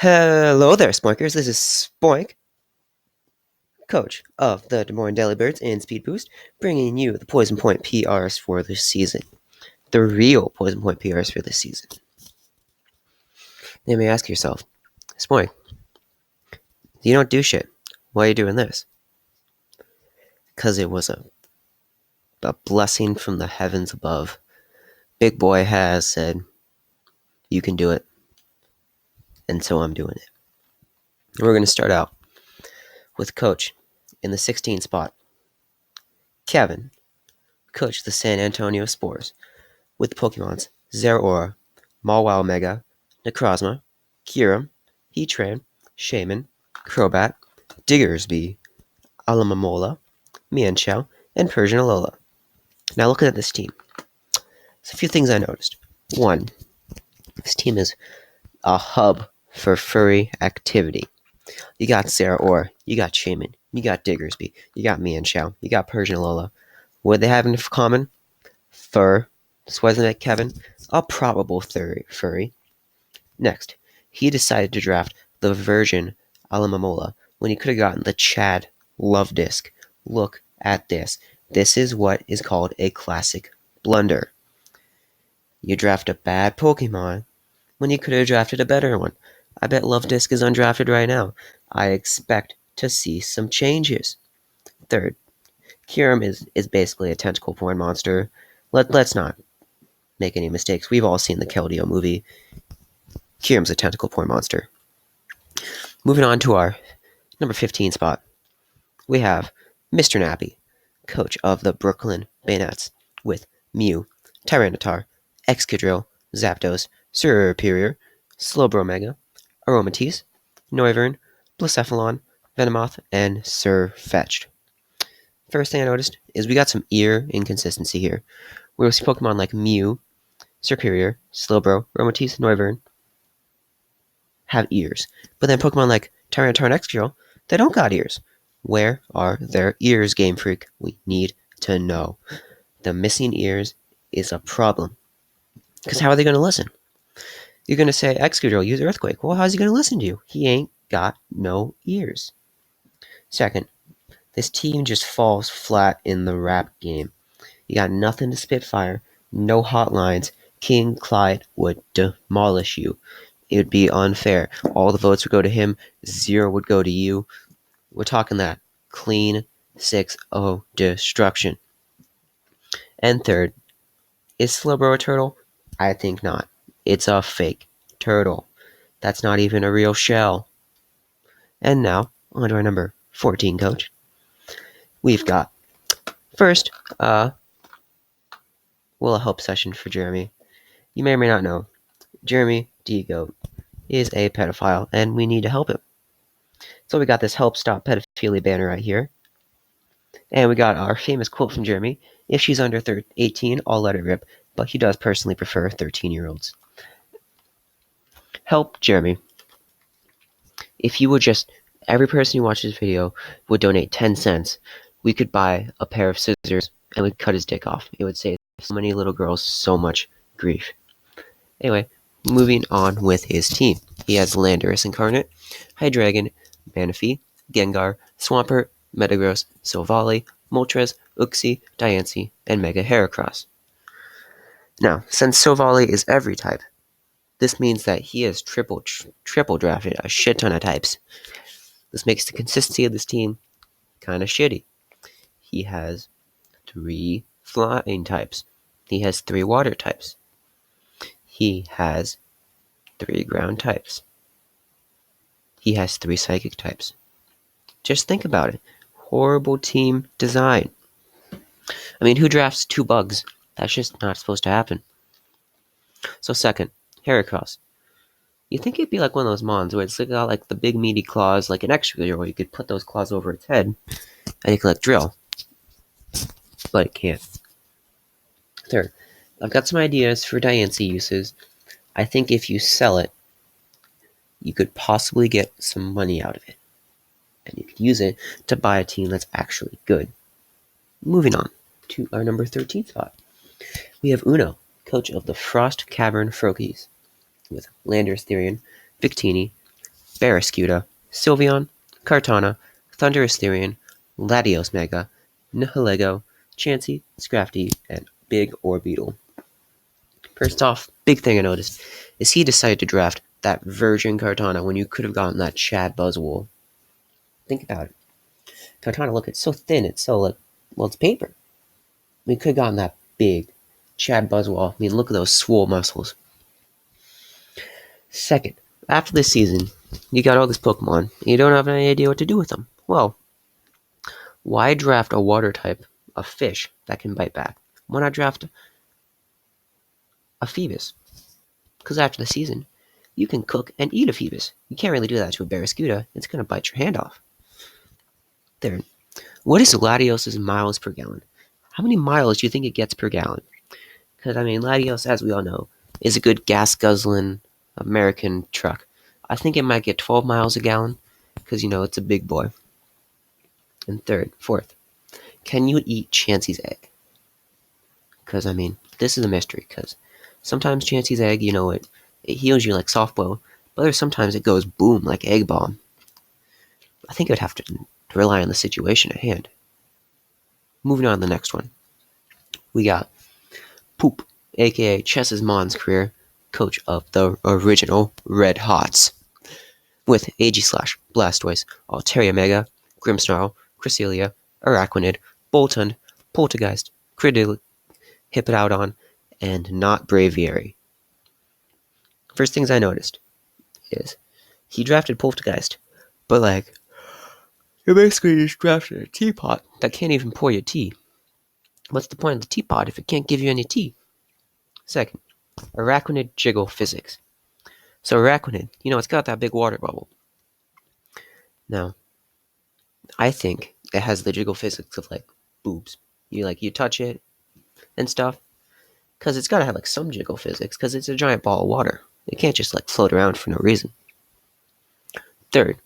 Hello there, Spoinkers. This is Spoink, coach of the Des Moines Delibirds in Speed Boost, bringing you the Poison Point PRs for this season. The real Poison Point PRs for this season. You may ask yourself, Spoink, you don't do shit. Why are you doing this? Because it was a blessing from the heavens above. Big Boy has said, you can do it. And so I'm doing it. And we're going to start out with Coach in the 16 spot. Kevin, coach of the San Antonio Spores, with the Pokemons Zeraora, Mawile Mega, Necrozma, Kyurem, Heatran, Shaman, Crobat, Diggersby, Alamamola, Mienshao, and Persian Alola. Now looking at this team, there's a few things I noticed. One, this team is a hub for furry activity. You got Zeraora, you got Shaman, you got Diggersby, you got Mienshao, you got Persian Alola. What do they have in common? Fur. So wasn't it Kevin? A probable furry. Next, he decided to draft the Virgin Alamamola when he could have gotten the Chad Love Disc. Look at this. This is what is called a classic blunder. You draft a bad Pokemon when you could have drafted a better one. I bet Love Disc is undrafted right now. I expect to see some changes. Third, Kyurem is basically a tentacle porn monster. Let's not make any mistakes. We've all seen the Keldeo movie. Kyurem's a tentacle porn monster. Moving on to our number 15 spot, we have Mr. Nappy, coach of the Brooklyn Bayonets, with Mew, Tyranitar, Excadrill, Zapdos, Superior, Slowbro Mega, Aromatisse, Noivern, Blacephalon, Venomoth, and Sirfetch'd. First thing I noticed is we got some ear inconsistency here. We see Pokemon like Mew, Superior, Slowbro, Aromatisse, Noivern have ears. But then Pokemon like Tyranitar and Excadrill, they don't got ears. Where are their ears, Game Freak? We need to know. The missing ears is a problem. Because how are they going to listen? You're going to say, Excadrill, use Earthquake. Well, how's he going to listen to you? He ain't got no ears. Second, this team just falls flat in the rap game. You got nothing to Spitfire, no hotlines. King Clyde would demolish you. It would be unfair. All the votes would go to him. 0 would go to you. We're talking that clean 6-0 destruction. And third, is Slowbro a turtle? I think not. It's a fake turtle. That's not even a real shell. And now, on to our number 14 coach. We've got, first, a help session for Jeremy. You may or may not know, Jeremy D-Goat is a pedophile, and we need to help him. So we got this Help Stop Pedophilia banner right here. And we got our famous quote from Jeremy. If she's under 18, I'll let her rip, but he does personally prefer 13-year-olds. Help Jeremy. If you would just, every person who watches this video would donate 10 cents, we could buy a pair of scissors and we'd cut his dick off. It would save so many little girls so much grief. Anyway, moving on with his team. He has Landorus Incarnate, Hydreigon, Manaphy, Gengar, Swampert, Metagross, Silvally, Moltres, Uxie, Diancie, and Mega Heracross. Now, since Silvally is every type, this means that he has triple drafted a shit ton of types. This makes the consistency of this team kind of shitty. He has 3 flying types. He has 3 water types. He has 3 ground types. He has 3 psychic types. Just think about it. Horrible team design. I mean, who drafts 2 bugs? That's just not supposed to happen. So second, Heracross. You think it'd be like one of those mons where it's got like the big meaty claws, like an Excadrill, where you could put those claws over its head and you could like drill. But it can't. Third, I've got some ideas for Diancie uses. I think if you sell it, you could possibly get some money out of it. And you could use it to buy a team that's actually good. Moving on to our number 13 spot. We have Uno, coach of the Frost Cavern Froakies, with Landorus Therian, Victini, Barraskewda, Sylveon, Kartana, Thundurus Therian, Latios Mega, Nihilego, Chansey, Scrafty, and Big Orbeetle. First off, big thing I noticed is he decided to draft that virgin Kartana when you could have gotten that Chad Buzzwole. Think about it. Kartana, look, it's so thin, it's so like, well, it's paper. We could have gotten that big Chad Buzzwole. I mean, look at those swole muscles. Second, after this season, you got all these Pokemon, and you don't have any idea what to do with them. Well, why draft a water type, a fish, that can bite back? Why not draft a Phoebus? Because after the season, you can cook and eat a Phoebus. You can't really do that to a Barraskewda. It's going to bite your hand off. Third, what is Latios' miles per gallon? How many miles do you think it gets per gallon? Because, I mean, Latios, as we all know, is a good gas-guzzling American truck. I think it might get 12 miles a gallon, because, it's a big boy. And fourth, can you eat Chansey's egg? Because, I mean, this is a mystery, because sometimes Chansey's egg, it heals you like softball, but there's sometimes it goes boom like egg bomb. I think I'd have to rely on the situation at hand. Moving on to the next one. We got Poop, aka Chess's Mon's career, coach of the original Red Hots, with Aegislash, Blastoise, Altaria Mega, Grimmsnarl, Cresselia, Araquanid, Boltund, Poltergeist, Cridil, Hippowdon, and not Braviary. First things I noticed is he drafted Poltergeist, but you basically just drafted a teapot that can't even pour you tea. What's the point of the teapot if it can't give you any tea? Second, Araquanid Jiggle Physics. So Araquanid, it's got that big water bubble. Now, I think it has the jiggle physics of boobs. You touch it and stuff, because it's got to have some jiggle physics, because it's a giant ball of water. It can't just float around for no reason. Third,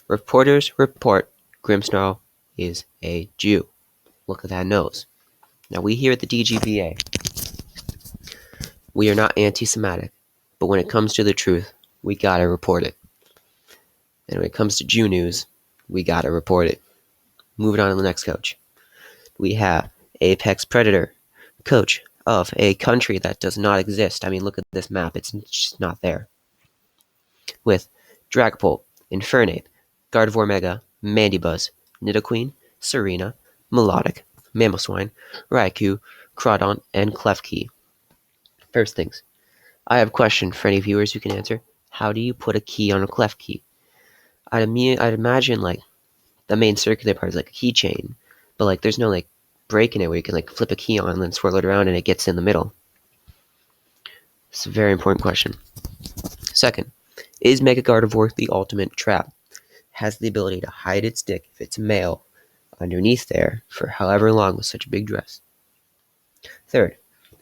reporters report Grimmsnarl is a Jew. Look at that nose. Now, we here at the DGBA, we are not anti-Semitic, but when it comes to the truth, we gotta report it. And when it comes to Jew news, we gotta report it. Moving on to the next coach. We have Apex Predator, coach of a country that does not exist. I mean, look at this map. It's just not there. With Dragapult, Infernape, Gardevoir Mega, Mandibuzz, Nidoqueen, Serena, Melodic, Mamoswine, Raikou, Crawdon, and Klefki. First things, I have a question for any viewers who can answer. How do you put a key on a Klefki? I'd imagine the main circular part is a keychain, but there's no break in it where you can flip a key on and then swirl it around and it gets in the middle. It's a very important question. Second, is Mega Gardevoir the ultimate trap? Has the ability to hide its dick if it's male underneath there for however long with such a big dress. Third,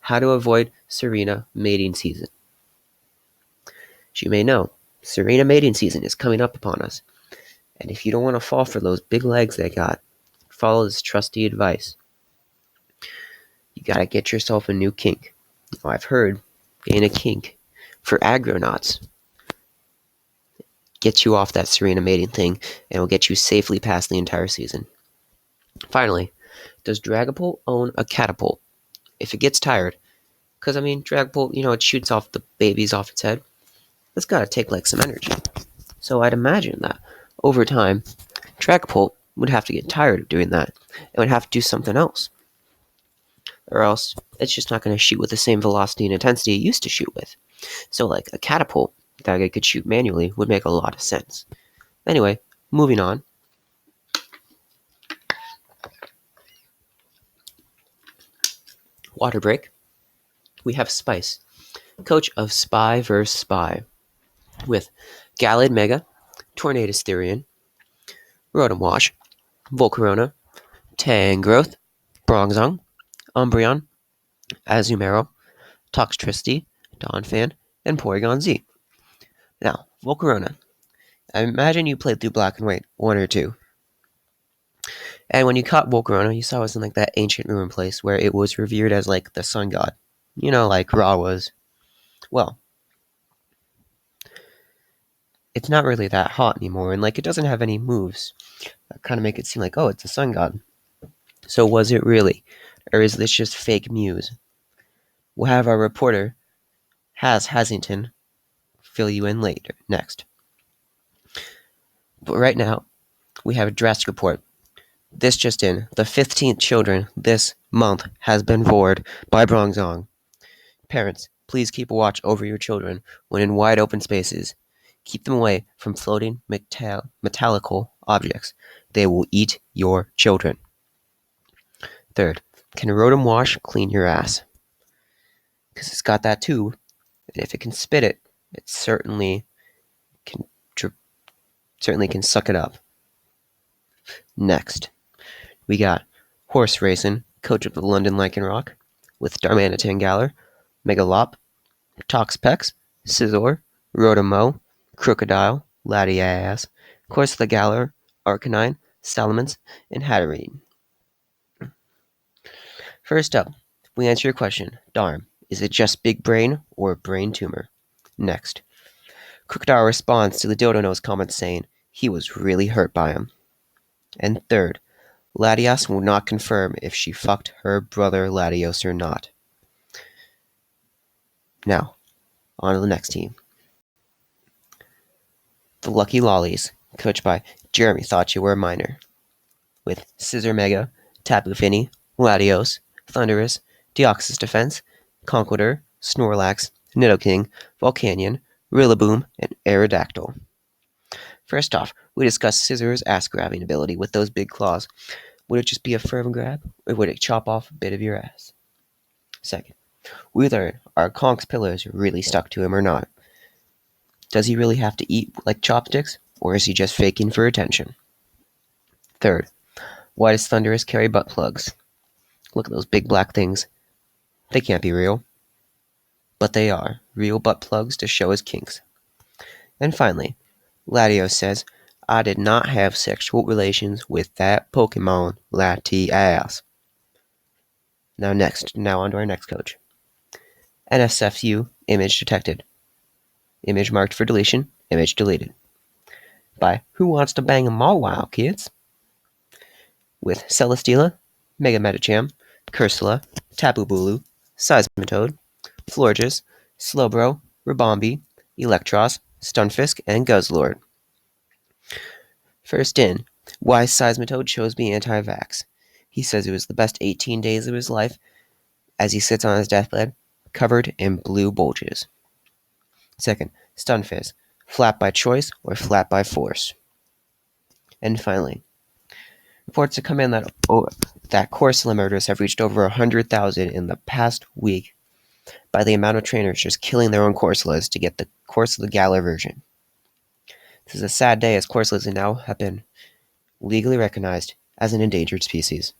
how to avoid Serena mating season. As you may know, Serena mating season is coming up upon us, and if you don't want to fall for those big legs they got, follow this trusty advice. You gotta get yourself a new kink. Now, I've heard getting a kink for agronauts gets you off that Serena mating thing and will get you safely past the entire season. Finally, does Dragapult own a catapult? If it gets tired, because Dragapult, it shoots off the babies off its head. It's gotta take some energy. So I'd imagine that over time, Dragapult would have to get tired of doing that and would have to do something else. Or else it's just not going to shoot with the same velocity and intensity it used to shoot with. So a catapult that it could shoot manually would make a lot of sense. Anyway, moving on. Water break. We have Spice, coach of Spy vs. Spy, with Gallade Mega, Tornadus Therian, Rotom Wash, Volcarona, Tangrowth, Bronzong, Umbreon, Azumarill, Toxtricity, Donphan, and Porygon Z. Now, Volcarona. I imagine you played through Black and White 1 or 2. And when you caught Volcarona, you saw it was in that ancient ruin place where it was revered as the sun god. Like Ra was. Well, it's not really that hot anymore, and like it doesn't have any moves that kind of make it seem like, oh, it's a sun god. So was it really, or is this just fake news? We'll have our reporter, Hasington, fill you in later. Next, but right now we have a drastic report. This just in: the 15th children this month has been vored by Bronzong. Parents, please keep a watch over your children when in wide open spaces. Keep them away from floating metallical objects. They will eat your children. Third, can Rotom Wash clean your ass? Because it's got that too, and if it can spit it, it can certainly can suck it up. Next, we got Horse Racing, coach of the London Lycanroc, with Darmanitan Galar, Megalop, Toxpex, Scizor, Rotomo, Crocodile, Latias, Course of the Galar, Arcanine, Salamence, and Hatterene. First up, we answer your question. Darm, is it just big brain or brain tumor? Next, Crocodile responds to the Dodo-Nose comment saying he was really hurt by him. And third, Latias will not confirm if she fucked her brother Latios or not. Now, on to the next team. The Lucky Lollies, coached by Jeremy Thought You Were a Minor, with Scissor Mega, Tapu Fini, Latios, Thundurus, Deoxys Defense, Conqueror, Snorlax, Nidoking, Volcanion, Rillaboom, and Aerodactyl. First off, we discuss Scissor's ass-grabbing ability with those big claws. Would it just be a firm grab, or would it chop off a bit of your ass? Second, we learn, are Conk's pillars really stuck to him or not? Does he really have to eat like chopsticks, or is he just faking for attention? Third, why does Thundurus carry butt plugs? Look at those big black things. They can't be real. But they are, real butt plugs to show his kinks. And finally, Latios says, I did not have sexual relations with that Pokemon, Latias. Now on to our next coach. NSFU, image detected. Image marked for deletion, image deleted. By Who Wants to Bang 'Em All Wow, Kids? With Celesteela, Mega Medicham, Cursula, Tapu Bulu, Seismitoad, Florges, Slowbro, Ribombee, Electros, Stunfisk, and Guzzlord. First in, why Seismitoad chose to be anti-vax. He says it was the best 18 days of his life as he sits on his deathbed, covered in blue bulges. Second, Stunfisk, flat by choice or flat by force. And finally, reports have come in that Corsola murders have reached over 100,000 in the past week by the amount of trainers just killing their own Corsolas to get the Corsola Galar version. This is a sad day as Corsolas now have been legally recognized as an endangered species.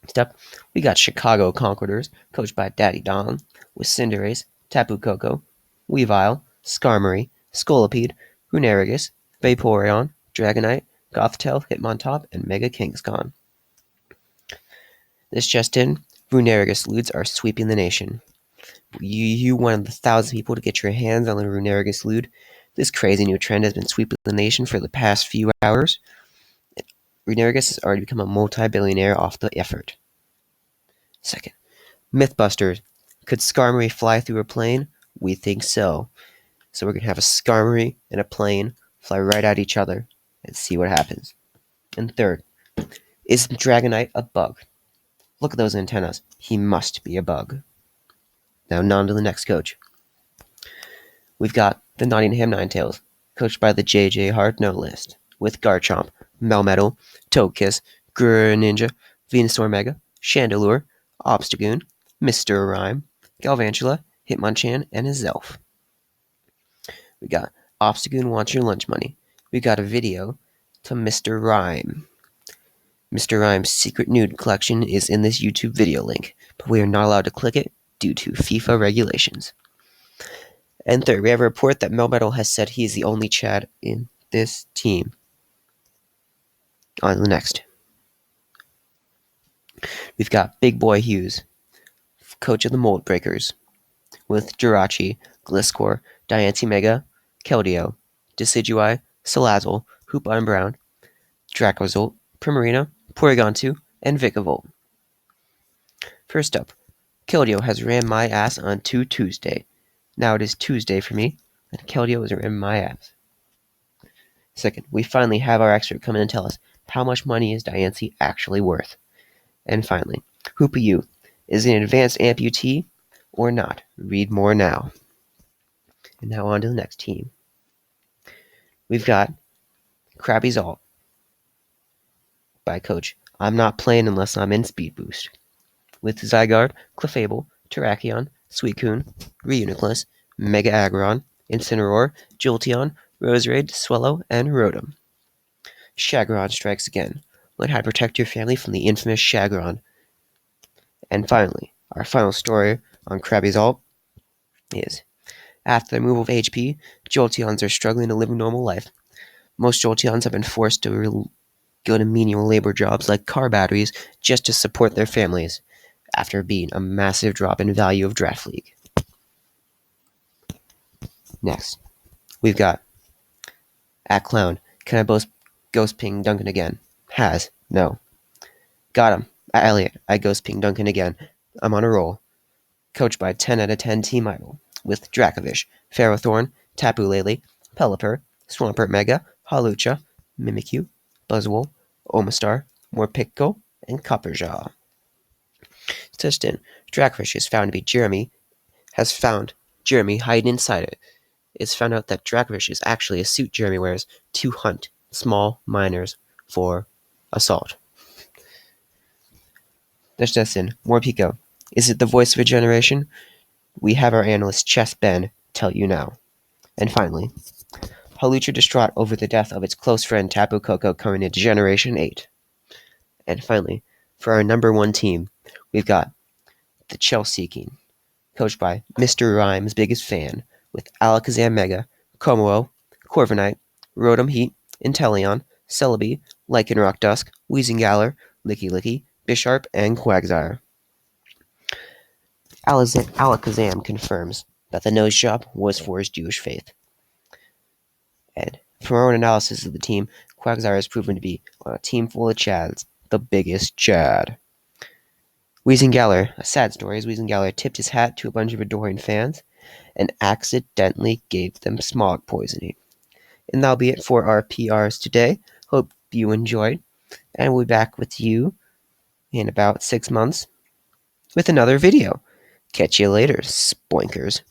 Next up, we got Chicago Conquerors, coached by Daddy Don, with Cinderace, Tapu Koko, Weavile, Skarmory, Scolipede, Runerigus, Vaporeon, Dragonite, Gothitelle, Hitmontop, and Mega Kingscon. This just in, Runerigus loots are sweeping the nation. You one of the 1,000 people to get your hands on the Runerigus loot. This crazy new trend has been sweeping the nation for the past few hours. Runerigus has already become a multi-billionaire off the effort. Second, Mythbusters. Could Skarmory fly through a plane? We think so. So we're going to have a Skarmory and a plane fly right at each other and see what happens. And third, is Dragonite a bug? Look at those antennas. He must be a bug. Now on to the next coach. We've got the Nottingham Ninetales, coached by the JJ Hard No List, with Garchomp, Melmetal, Togekiss, Greninja, Venusaur Mega, Chandelure, Obstagoon, Mr. Rhyme, Galvantula, Hitmonchan, and his Zelf. We got Obstagoon wants your lunch money. We got a video to Mr. Rhyme. Mr. Rhyme's secret nude collection is in this YouTube video link, but we are not allowed to click it due to FIFA regulations. And third, we have a report that Melmetal has said he is the only Chad in this team. On to the next. We've got Big Boy Hughes, coach of the Mold Breakers, with Jirachi, Gliscor, Diancie Mega, Keldeo, Decidueye, Salazzle, Hoopon Brown, Dracozolt, Primarina, Porygon2, and Vikavolt. First up, Keldeo has ran my ass on Tuesday. Now it is Tuesday for me, and Keldeo has ran my ass. Second, we finally have our expert come in and tell us how much money is Diancie actually worth. And finally, Hoopa-U, is it an advanced amputee or not? Read more now. And now on to the next team. We've got Krabby's Alt by Coach. I'm not playing unless I'm in Speed Boost. With Zygarde, Clefable, Terrakion, Suicune, Reuniclus, Mega Aggron, Incineroar, Jolteon, Roserade, Swellow, and Rotom. Shagron strikes again. Learn how to protect your family from the infamous Shagron. And finally, our final story on Krabby's Alt is, after the removal of HP, Jolteons are struggling to live a normal life. Most Jolteons have been forced to go to menial labor jobs like car batteries just to support their families, after being a massive drop in value of Draft League. Next, we've got at Clown. Can I ghost ping Duncan again? Has. No. Got him. At Elliot. I ghost ping Duncan again. I'm on a roll. Coached by 10 out of 10 Team Idol. With Dracovish, Ferrothorn, Tapu Lele, Pelipper, Swampert Mega, Hawlucha, Mimikyu, Buzzwole, Omastar, Morpeko, and Copperjaw. Touched in, Dracovish is found to be found Jeremy hiding inside it. It's found out that Dracovish is actually a suit Jeremy wears to hunt small miners for assault. Touched us in, Morpeko. Is it the voice of a generation? We have our analyst Chess Ben tell you now. And finally, Hawlucha distraught over the death of its close friend Tapu Koko coming into Generation 8. And finally, for our number one team, we've got the Chelsea King, coached by Mr. Rhyme's biggest fan, with Alakazam Mega, Komodo, Corviknight, Rotom Heat, Inteleon, Celebi, Lycanroc Dusk, Weezingale, Licky, Bisharp, and Quagsire. Alakazam confirms that the nose job was for his Jewish faith. And from our own analysis of the team, Quagsire has proven to be on a team full of Chads, the biggest Chad. Weezingale, a sad story, is Weezingale tipped his hat to a bunch of adoring fans and accidentally gave them smog poisoning. And that'll be it for our PRs today. Hope you enjoyed, and we'll be back with you in about 6 months with another video. Catch you later, spoinkers.